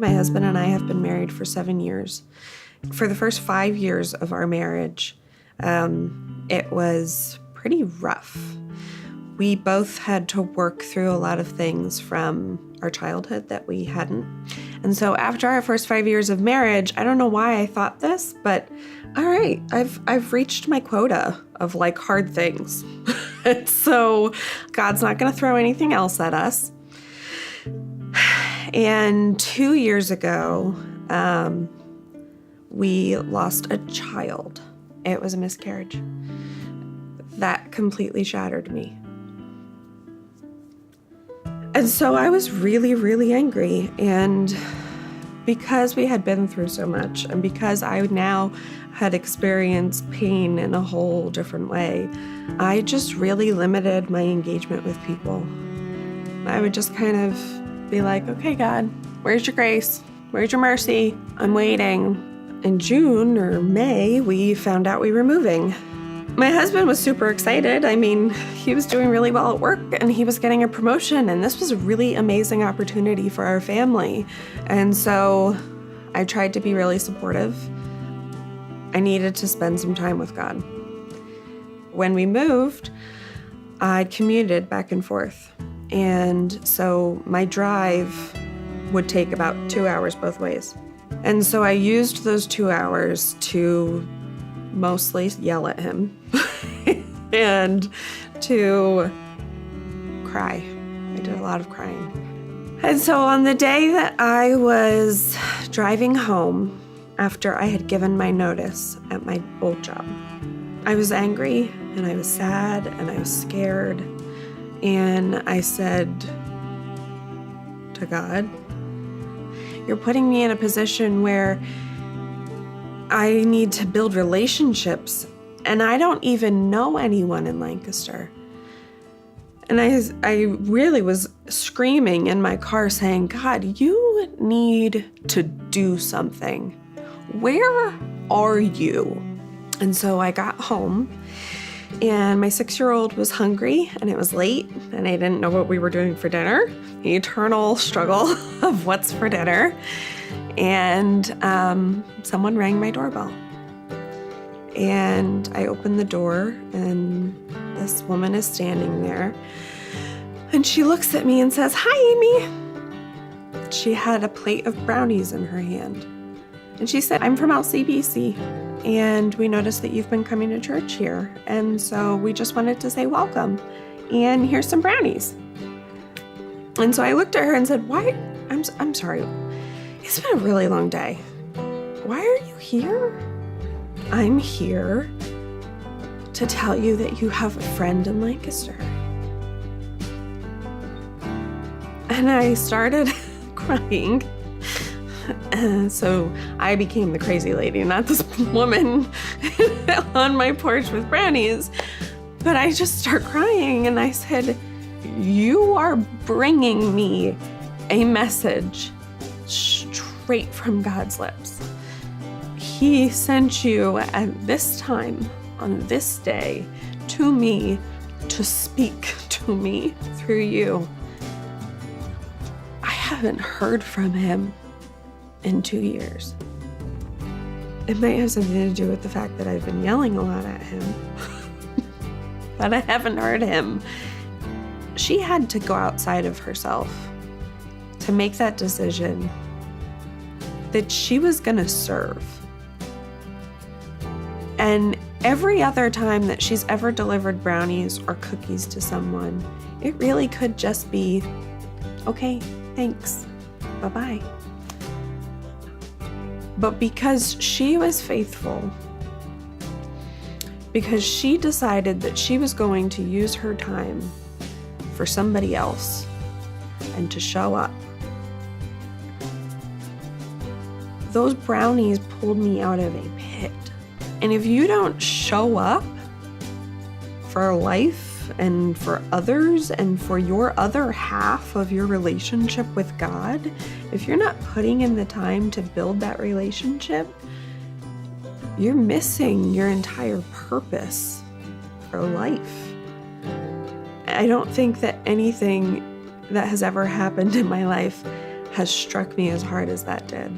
My husband and I have been married for 7 years. For the first 5 years of our marriage, it was pretty rough. We both had to work through a lot of things from our childhood that we hadn't. And so after our first 5 years of marriage, I don't know why I thought this, but all right, I've reached my quota of like hard things. And so God's not going to throw anything else at us. And 2 years ago, we lost a child. It was a miscarriage. That completely shattered me. And so I was really, really angry. And because we had been through so much, and because I now had experienced pain in a whole different way, I just really limited my engagement with people. I would just kind of be like, okay, God, where's your grace? Where's your mercy? I'm waiting. In June or May, we found out we were moving. My husband was super excited. I mean, he was doing really well at work and he was getting a promotion, and this was a really amazing opportunity for our family. And so I tried to be really supportive. I needed to spend some time with God. When we moved, I commuted back and forth. And so my drive would take about 2 hours both ways. And so I used those 2 hours to mostly yell at him and to cry. I did a lot of crying. And so on the day that I was driving home after I had given my notice at my old job, I was angry and I was sad and I was scared. And I said to God, you're putting me in a position where I need to build relationships, and I don't even know anyone in Lancaster. And I really was screaming in my car saying, God, you need to do something. Where are you? And so I got home, and my 6-year-old was hungry, and it was late, and I didn't know what we were doing for dinner. The eternal struggle of what's for dinner. And someone rang my doorbell. And I opened the door, and this woman is standing there. And she looks at me and says, "Hi, Amy." She had a plate of brownies in her hand. And she said, "I'm from LCBC, and we noticed that you've been coming to church here. And so we just wanted to say welcome. And here's some brownies." And so I looked at her and said, "Why? I'm sorry. It's been a really long day. Why are you here?" "I'm here to tell you that you have a friend in Lancaster." And I started crying. So I became the crazy lady, not this woman on my porch with brownies. But I just started crying and I said, "You are bringing me a message straight from God's lips. He sent you at this time, on this day, to me to speak to me through you." I haven't heard from him in 2 years. It might have something to do with the fact that I've been yelling a lot at him, but I haven't heard him. She had to go outside of herself to make that decision that she was going to serve. And every other time that she's ever delivered brownies or cookies to someone, it really could just be, "Okay, thanks, bye-bye." But because she was faithful, because she decided that she was going to use her time for somebody else and to show up, those brownies pulled me out of a pit. And if you don't show up for life and for others and for your other half of your relationship with God, if you're not putting in the time to build that relationship, you're missing your entire purpose for life. I don't think that anything that has ever happened in my life has struck me as hard as that did.